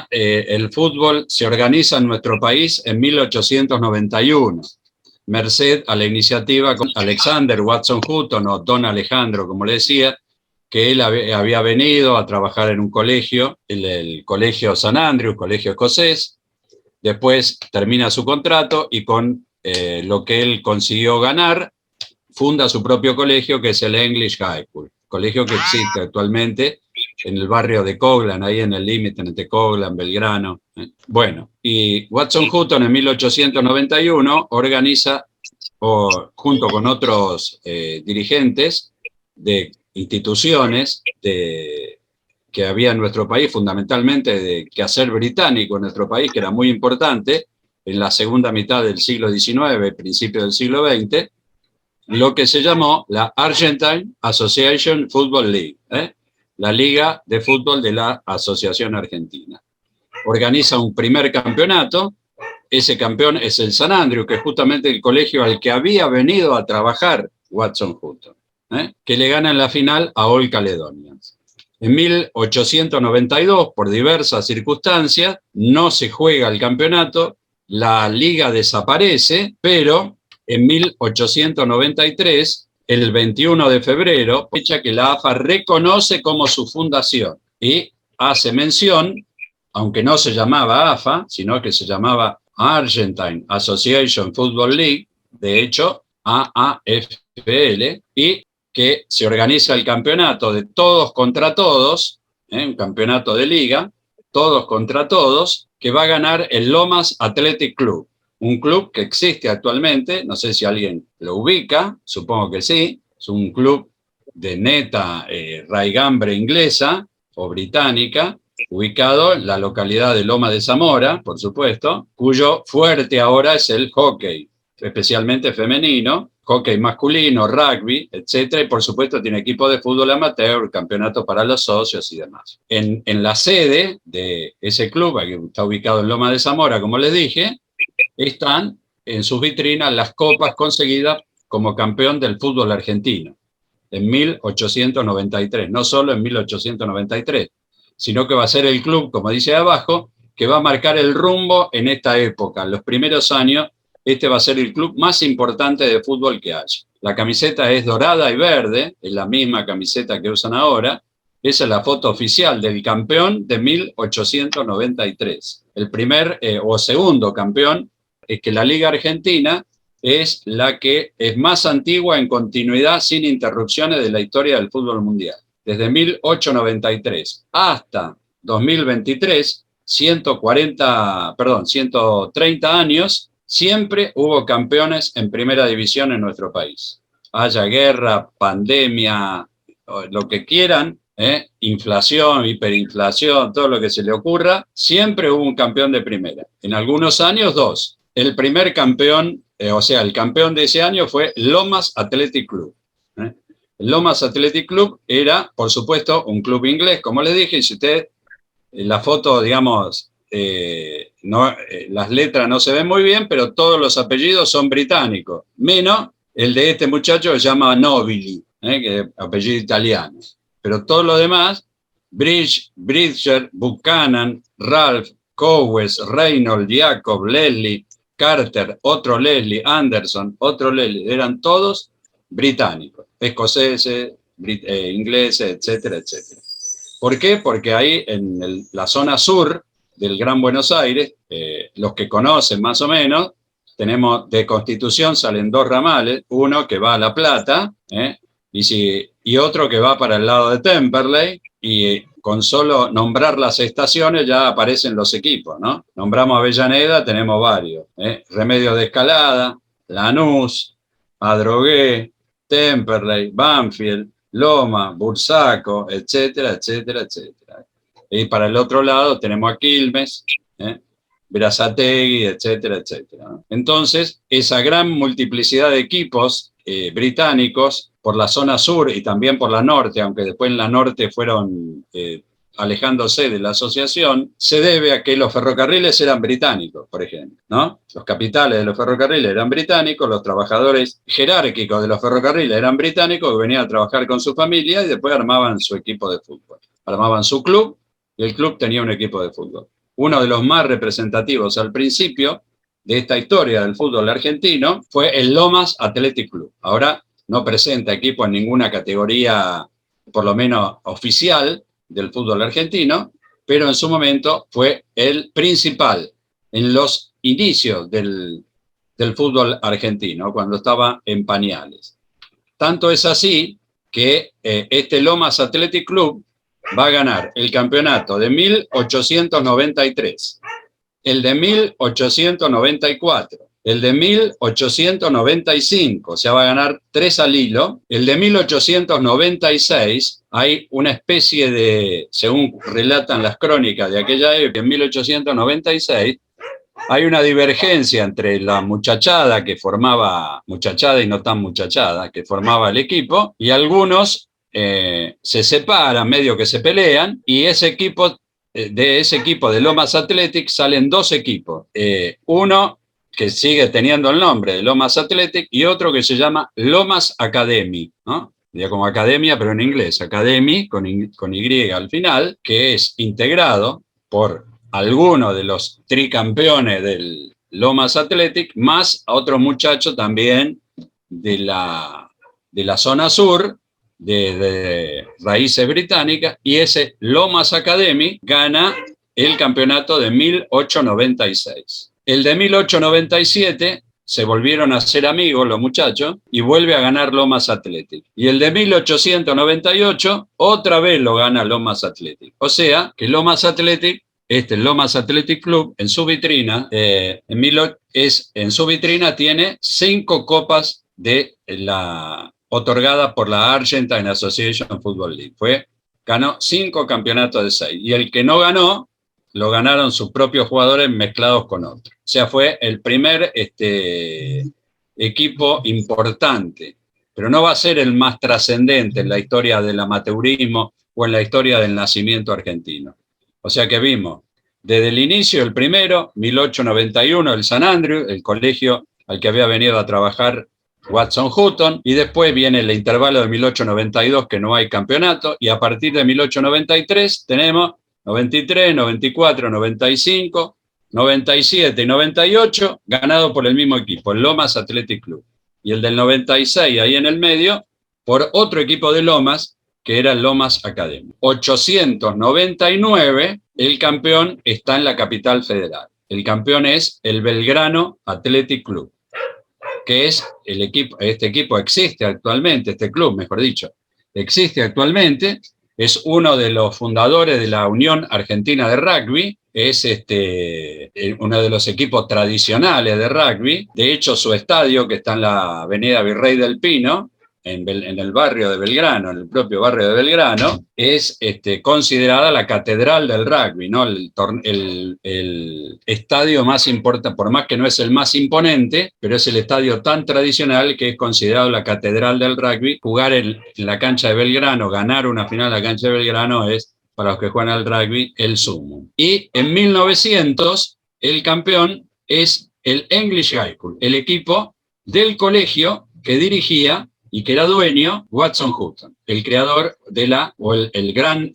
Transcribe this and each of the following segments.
el fútbol se organiza en nuestro país en 1891, merced a la iniciativa con Alexander Watson Hutton, o Don Alejandro, como le decía, que él había venido a trabajar en un colegio, el Colegio St. Andrews, colegio escocés. Después termina su contrato y con lo que él consiguió ganar, funda su propio colegio, que es el English High School, colegio que existe actualmente en el barrio de Coglan, ahí en el límite entre Coglan, Belgrano. Bueno, y Watson Hutton en 1891 organiza, junto con otros dirigentes de instituciones que había en nuestro país, fundamentalmente de quehacer británico en nuestro país, que era muy importante en la segunda mitad del siglo XIX, principio del siglo XX, lo que se llamó la Argentine Association Football League, la Liga de Fútbol de la Asociación Argentina. Organiza un primer campeonato, ese campeón es el St. Andrews, que es justamente el colegio al que había venido a trabajar Watson Hutton, que le gana en la final a All Caledonians. En 1892, por diversas circunstancias, no se juega el campeonato, la liga desaparece, pero en 1893, el 21 de febrero, fecha que la AFA reconoce como su fundación y hace mención, aunque no se llamaba AFA, sino que se llamaba Argentine Association Football League, de hecho, AAFL, y que se organiza el campeonato de todos contra todos, un campeonato de liga, todos contra todos, que va a ganar el Lomas Athletic Club, un club que existe actualmente, no sé si alguien lo ubica, supongo que sí, es un club de neta raigambre inglesa o británica, ubicado en la localidad de Loma de Zamora, por supuesto, cuyo fuerte ahora es el hockey, especialmente femenino, hockey masculino, rugby, etcétera, y por supuesto tiene equipo de fútbol amateur, campeonato para los socios y demás. En la sede de ese club, que está ubicado en Loma de Zamora, como les dije, están en sus vitrinas las copas conseguidas como campeón del fútbol argentino en 1893, no solo en 1893, sino que va a ser el club, como dice abajo, que va a marcar el rumbo en esta época. En los primeros años, este va a ser el club más importante de fútbol que haya. La camiseta es dorada y verde, es la misma camiseta que usan ahora. Esa es la foto oficial del campeón de 1893. El primer o segundo campeón es que la Liga Argentina es la que es más antigua en continuidad sin interrupciones de la historia del fútbol mundial. Desde 1893 hasta 2023, 130 años, siempre hubo campeones en primera división en nuestro país. Haya guerra, pandemia, lo que quieran, inflación, hiperinflación, todo lo que se le ocurra, siempre hubo un campeón de primera. En algunos años, dos. El primer campeón, el campeón de ese año fue Lomas Athletic Club. El Lomas Athletic Club era, por supuesto, un club inglés, como les dije, y si usted, la foto, digamos, las letras no se ven muy bien, pero todos los apellidos son británicos, menos el de este muchacho que se llama Nobili, que es apellido italiano. Pero todo lo demás, Bridger, Buchanan, Ralph, Cowes, Reynolds, Jacob, Leslie, Carter, otro Leslie, Anderson, otro Leslie, eran todos británicos, escoceses, ingleses, etcétera, etcétera. ¿Por qué? Porque ahí en la zona sur del Gran Buenos Aires, los que conocen más o menos, tenemos de Constitución, salen dos ramales, uno que va a La Plata, y otro que va para el lado de Temperley, y con solo nombrar las estaciones ya aparecen los equipos, ¿no? Nombramos Avellaneda, tenemos varios, Remedios de Escalada, Lanús, Adrogué, Temperley, Banfield, Loma, Bursaco, etcétera, etcétera, etcétera. Y para el otro lado tenemos a Quilmes, Berazategui, etcétera, etcétera, ¿no? Entonces, esa gran multiplicidad de equipos británicos por la zona sur y también por la norte, aunque después en la norte fueron alejándose de la asociación, se debe a que los ferrocarriles eran británicos, por ejemplo, ¿no? Los capitales de los ferrocarriles eran británicos, los trabajadores jerárquicos de los ferrocarriles eran británicos que venían a trabajar con su familia y después armaban su equipo de fútbol. Armaban su club y el club tenía un equipo de fútbol. uno de los más representativos al principio de esta historia del fútbol argentino fue el Lomas Athletic Club. Ahora no presenta equipo en ninguna categoría, por lo menos oficial, del fútbol argentino, pero en su momento fue el principal en los inicios del fútbol argentino, cuando estaba en pañales. Tanto es así que este Lomas Athletic Club va a ganar el campeonato de 1893, el de 1894, el de 1895, o sea, va a ganar 3 al hilo. El de 1896, hay una especie de, según relatan las crónicas de aquella época, en 1896, hay una divergencia entre la muchachada que formaba, muchachada y no tan muchachada, que formaba el equipo, y algunos se separan, medio que se pelean, y ese equipo de Lomas Athletic salen 2 equipos. Uno que sigue teniendo el nombre de Lomas Athletic y otro que se llama Lomas Academy, ¿no? Ya como academia, pero en inglés, Academy, con Y al final, que es integrado por alguno de los tricampeones del Lomas Athletic, más a otro muchacho también de la zona sur, de raíces británicas, y ese Lomas Academy gana el campeonato de 1896. El de 1897 se volvieron a ser amigos los muchachos y vuelve a ganar Lomas Athletic. Y el de 1898 otra vez lo gana Lomas Athletic. O sea que Lomas Athletic, Lomas Athletic Club, en su vitrina, en su vitrina tiene 5 copas de otorgada por la Argentine Association Football League. Ganó 5 campeonatos de 6. Y el que no ganó, lo ganaron sus propios jugadores mezclados con otros. O sea, fue el primer equipo importante, pero no va a ser el más trascendente en la historia del amateurismo o en la historia del nacimiento argentino. O sea que vimos desde el inicio, el primero, 1891, el San Andrew, el colegio al que había venido a trabajar Watson Hutton, y después viene el intervalo de 1892, que no hay campeonato, y a partir de 1893 tenemos 93, 94, 95, 97 y 98 ganado por el mismo equipo, el Lomas Athletic Club. Y el del 96, ahí en el medio, por otro equipo de Lomas, que era el Lomas Academy. 899, el campeón está en la capital federal. El campeón es el Belgrano Athletic Club, que es el equipo, este equipo existe actualmente, este club, mejor dicho, existe actualmente. Es uno de los fundadores de la Unión Argentina de Rugby, es uno de los equipos tradicionales de rugby. De hecho, su estadio, que está en la avenida Virrey del Pino, en el barrio de Belgrano, en el propio barrio de Belgrano, es considerada la catedral del rugby, ¿no? El estadio más importante, por más que no es el más imponente, pero es el estadio tan tradicional que es considerado la catedral del rugby. Jugar en la cancha de Belgrano, ganar una final en la cancha de Belgrano es, para los que juegan al rugby, el sumo. Y en 1900, el campeón es el English High School, el equipo del colegio que dirigía y que era dueño Watson Hutton, el creador el gran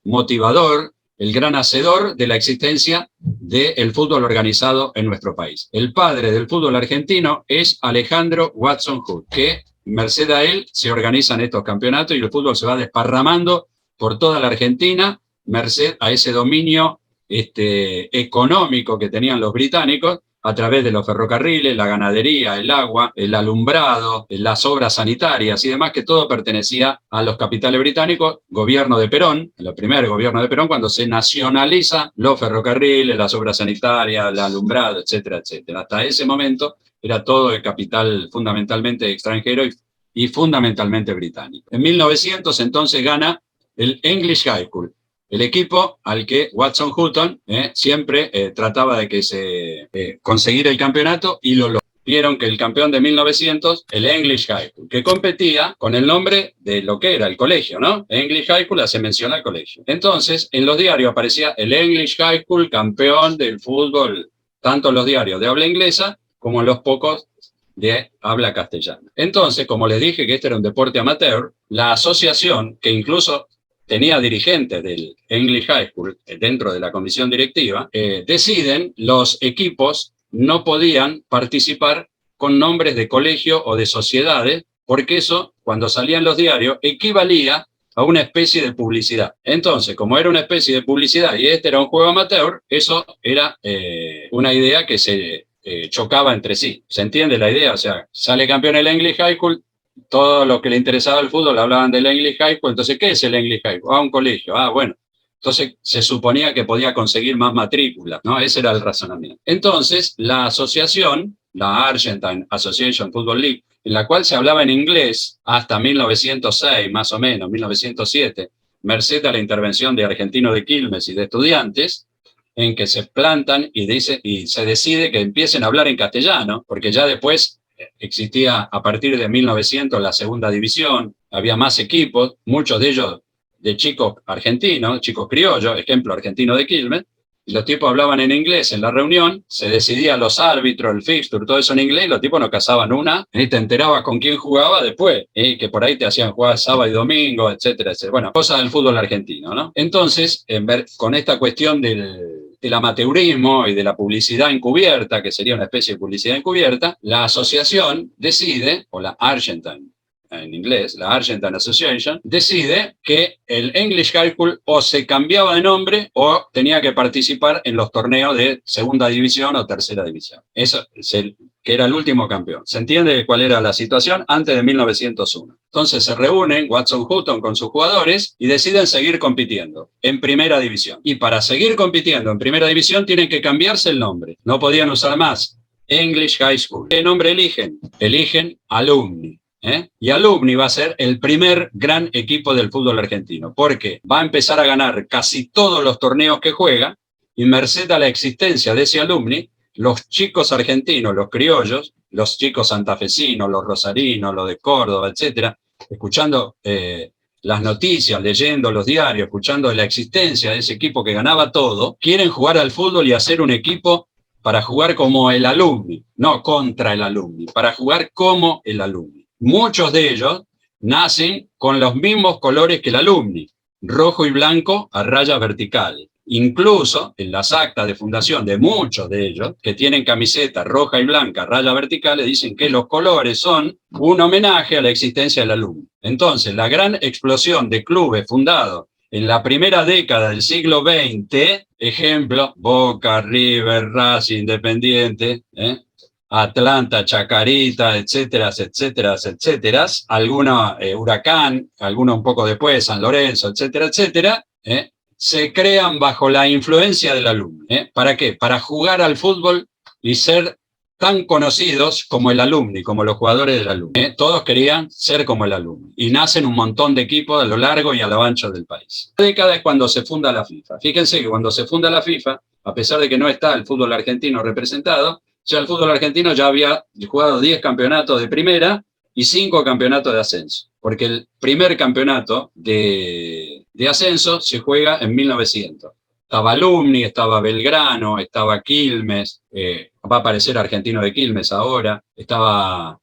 motivador, el gran hacedor de la existencia del fútbol organizado en nuestro país. El padre del fútbol argentino es Alejandro Watson Hutton, que merced a él se organizan estos campeonatos y el fútbol se va desparramando por toda la Argentina, merced a ese dominio económico que tenían los británicos, a través de los ferrocarriles, la ganadería, el agua, el alumbrado, las obras sanitarias y demás, que todo pertenecía a los capitales británicos. Gobierno de Perón, el primer gobierno de Perón, cuando se nacionaliza los ferrocarriles, las obras sanitarias, el alumbrado, etcétera, etcétera. Hasta ese momento era todo el capital fundamentalmente extranjero y fundamentalmente británico. En 1900 entonces gana el English High School, el equipo al que Watson Hutton siempre trataba de que conseguir el campeonato, y lo logró. Vieron que el campeón de 1900, el English High School, que competía con el nombre de lo que era el colegio, ¿no? English High School hace mención al colegio. Entonces, en los diarios aparecía el English High School campeón del fútbol, tanto en los diarios de habla inglesa como en los pocos de habla castellana. Entonces, como les dije que este era un deporte amateur, la asociación, que incluso tenía dirigentes del English High School dentro de la comisión directiva, deciden los equipos no podían participar con nombres de colegio o de sociedades, porque eso, cuando salía en los diarios, equivalía a una especie de publicidad. Entonces, como era una especie de publicidad y este era un juego amateur, eso era una idea que se chocaba entre sí. ¿Se entiende la idea? O sea, sale campeón el English High School, todo lo que le interesaba el fútbol hablaban del English High School. Entonces, ¿qué es el English High School? Ah, un colegio. Ah, bueno. Entonces se suponía que podía conseguir más matrículas, ¿no? Ese era el razonamiento. Entonces, la asociación, la Argentine Association Football League, en la cual se hablaba en inglés hasta 1906, más o menos, 1907, merced a la intervención de Argentinos de Quilmes y de Estudiantes, en que se plantan y se decide que empiecen a hablar en castellano, porque ya después existía a partir de 1900 la segunda división, había más equipos, muchos de ellos de chicos argentinos, chicos criollos, ejemplo argentino de Quilmes, y los tipos hablaban en inglés en la reunión, se decidían los árbitros, el fixture, todo eso en inglés, y los tipos no cazaban una, y te enterabas con quién jugaba después, que por ahí te hacían jugar sábado y domingo, etcétera, etcétera. Bueno, cosas del fútbol argentino, ¿no? Entonces, con esta cuestión del amateurismo y de la publicidad encubierta, que sería una especie de publicidad encubierta, la asociación decide, o la Argentine, en inglés, la Argentine Association, decide que el English High School o se cambiaba de nombre o tenía que participar en los torneos de segunda división o tercera división. Eso, que era el último campeón. ¿Se entiende cuál era la situación? Antes de 1901. Entonces se reúnen Watson Hutton con sus jugadores y deciden seguir compitiendo en primera división. Y para seguir compitiendo en primera división tienen que cambiarse el nombre. No podían usar más English High School. ¿Qué nombre eligen? Eligen Alumni. Y Alumni va a ser el primer gran equipo del fútbol argentino, porque va a empezar a ganar casi todos los torneos que juega, y merced a la existencia de ese Alumni, los chicos argentinos, los criollos, los chicos santafesinos, los rosarinos, los de Córdoba, etcétera, escuchando las noticias, leyendo los diarios, escuchando la existencia de ese equipo que ganaba todo, quieren jugar al fútbol y hacer un equipo para jugar como el Alumni, no contra el Alumni, para jugar como el Alumni. Muchos de ellos nacen con los mismos colores que el Alumni, rojo y blanco a rayas verticales. Incluso en las actas de fundación de muchos de ellos, que tienen camiseta roja y blanca a rayas verticales, dicen que los colores son un homenaje a la existencia del Alumni. Entonces, la gran explosión de clubes fundados en la primera década del siglo XX, ejemplo, Boca, River, Racing, Independiente, Atlanta, Chacarita, etcétera, etcétera, etcétera, algunos Huracán, algunos un poco después, San Lorenzo, etcétera, etcétera, se crean bajo la influencia del Alumni. ¿Para qué? Para jugar al fútbol y ser tan conocidos como el Alumni, como los jugadores del Alumni. Todos querían ser como el Alumni. Y nacen un montón de equipos a lo largo y a lo ancho del país. La década es cuando se funda la FIFA. Fíjense que cuando se funda la FIFA, a pesar de que no está el fútbol argentino representado, ya el fútbol argentino ya había jugado 10 campeonatos de primera y 5 campeonatos de ascenso, porque el primer campeonato de ascenso se juega en 1900. Estaba Alumni, estaba Belgrano, estaba Quilmes, va a aparecer Argentino de Quilmes ahora, estaba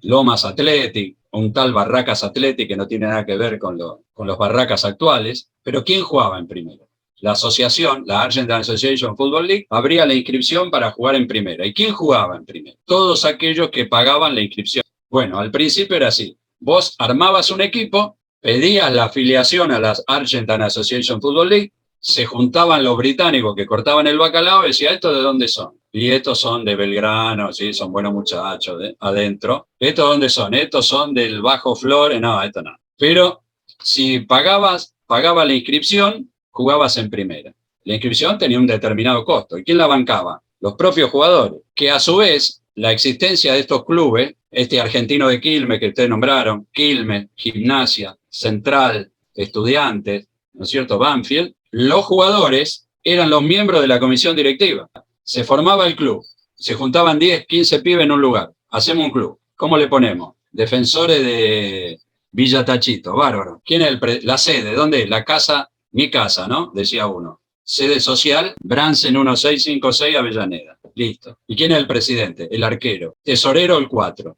Lomas Athletic, un tal Barracas Athletic que no tiene nada que ver con los Barracas actuales, pero ¿quién jugaba en primera? La asociación, la Argentine Association Football League, abría la inscripción para jugar en primera. ¿Y quién jugaba en primera? Todos aquellos que pagaban la inscripción. Bueno, al principio era así. Vos armabas un equipo, pedías la afiliación a la Argentine Association Football League, se juntaban los británicos que cortaban el bacalao y decían, ¿estos de dónde son? Y estos son de Belgrano, sí, son buenos muchachos adentro. ¿Estos dónde son? Estos son del Bajo Flores. No, esto no. Pero si pagaba la inscripción, jugabas en primera. La inscripción tenía un determinado costo. ¿Y quién la bancaba? Los propios jugadores, que a su vez la existencia de estos clubes, Argentino de Quilmes que ustedes nombraron, Quilmes, Gimnasia, Central, Estudiantes, ¿no es cierto?, Banfield, los jugadores eran los miembros de la comisión directiva. Se formaba el club, se juntaban 10, 15 pibes en un lugar, hacemos un club. ¿Cómo le ponemos? Defensores de Villa Tachito, bárbaro. ¿Quién es la sede? ¿Dónde es? La casa. Mi casa, ¿no? Decía uno. Sede social, Bransen 1656, Avellaneda. Listo. ¿Y quién es el presidente? El arquero. Tesorero, el 4.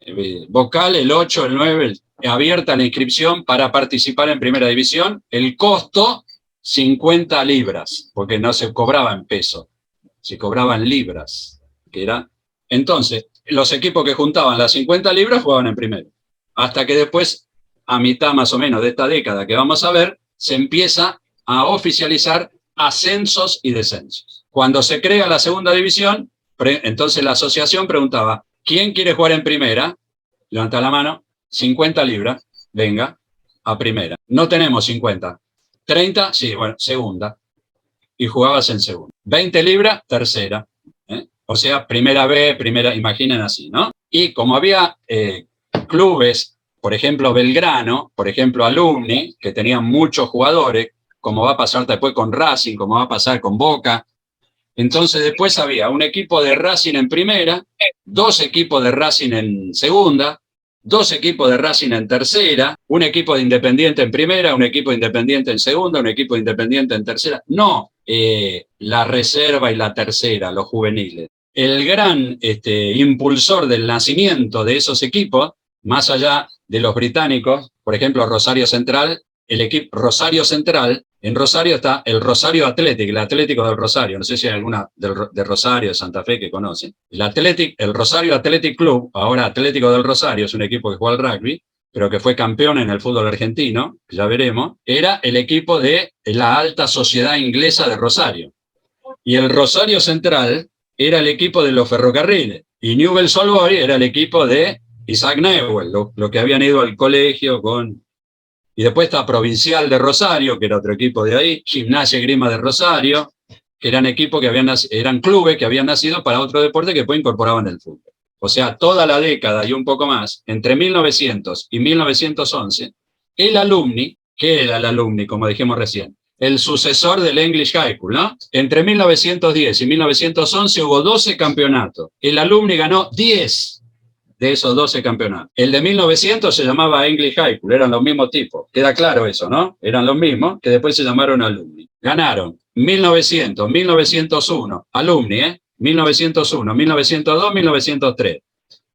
Vocal, el 8, el 9. Abierta la inscripción para participar en primera división. El costo, 50 libras, porque no se cobraba en pesos, se cobraban libras. Que era... Entonces, los equipos que juntaban las 50 libras jugaban en primero. Hasta que después, a mitad más o menos de esta década que vamos a ver, se empieza a oficializar ascensos y descensos. Cuando se crea la segunda división, entonces la asociación preguntaba, ¿quién quiere jugar en primera? Levanta la mano, 50 libras, venga, a primera. No tenemos 50. 30, sí, bueno, segunda. Y jugabas en segunda. 20 libras, tercera. O sea, primera B, primera, imaginen así, ¿no? Y como había clubes, por ejemplo, Belgrano, por ejemplo, Alumni, que tenían muchos jugadores, como va a pasar después con Racing, como va a pasar con Boca. Entonces después había un equipo de Racing en primera, 2 equipos de Racing en segunda, 2 equipos de Racing en tercera, un equipo de Independiente en primera, un equipo de Independiente en segunda, un equipo de Independiente en tercera. No, la reserva y la tercera, los juveniles. El gran impulsor del nacimiento de esos equipos, más allá de los británicos, por ejemplo, Rosario Central, el equipo Rosario Central, en Rosario está el Rosario Athletic, el Atlético del Rosario, no sé si hay alguna de Rosario, de Santa Fe que conocen. El Rosario Athletic Club, ahora Atlético del Rosario, es un equipo que juega al rugby, pero que fue campeón en el fútbol argentino, que ya veremos, era el equipo de la alta sociedad inglesa de Rosario. Y el Rosario Central era el equipo de los ferrocarriles, y Newell's Old Boys era el equipo de Isaac Newell, lo que habían ido al colegio con... Y después está Provincial de Rosario, que era otro equipo de ahí, Gimnasia y Grima de Rosario, que eran equipos que eran clubes que habían nacido para otro deporte que después incorporaban el fútbol. O sea, toda la década y un poco más, entre 1900 y 1911, el Alumni, ¿qué era el Alumni, como dijimos recién? El sucesor del English High School, ¿no? Entre 1910 y 1911 hubo 12 campeonatos. El Alumni ganó 10 de esos 12 campeonatos. El de 1900 se llamaba English High School, eran los mismos tipos. Queda claro eso, ¿no? Eran los mismos, que después se llamaron Alumni. Ganaron 1900, 1901, Alumni, 1901, 1902, 1903,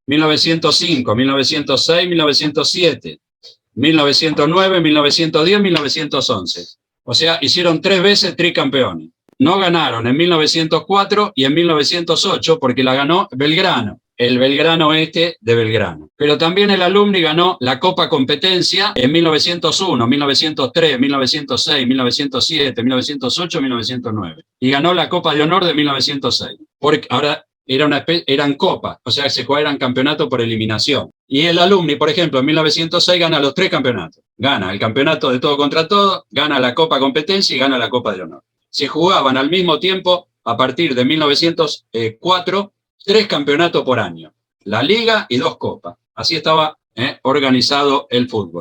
1905, 1906, 1907, 1909, 1910, 1911. O sea, hicieron 3 veces tricampeones. No ganaron en 1904 y en 1908 porque la ganó Belgrano. El Belgrano Oeste de Belgrano. Pero también el Alumni ganó la Copa Competencia en 1901, 1903, 1906, 1907, 1908, 1909. Y ganó la Copa de Honor de 1906. Porque ahora eran copas, o sea, eran campeonatos por eliminación. Y el Alumni, por ejemplo, en 1906 gana los 3 campeonatos. Gana el campeonato de todo contra todo, gana la Copa Competencia y gana la Copa de Honor. Se jugaban al mismo tiempo, a partir de 1904, 3 campeonatos por año, la liga y 2 copas. Así estaba organizado el fútbol.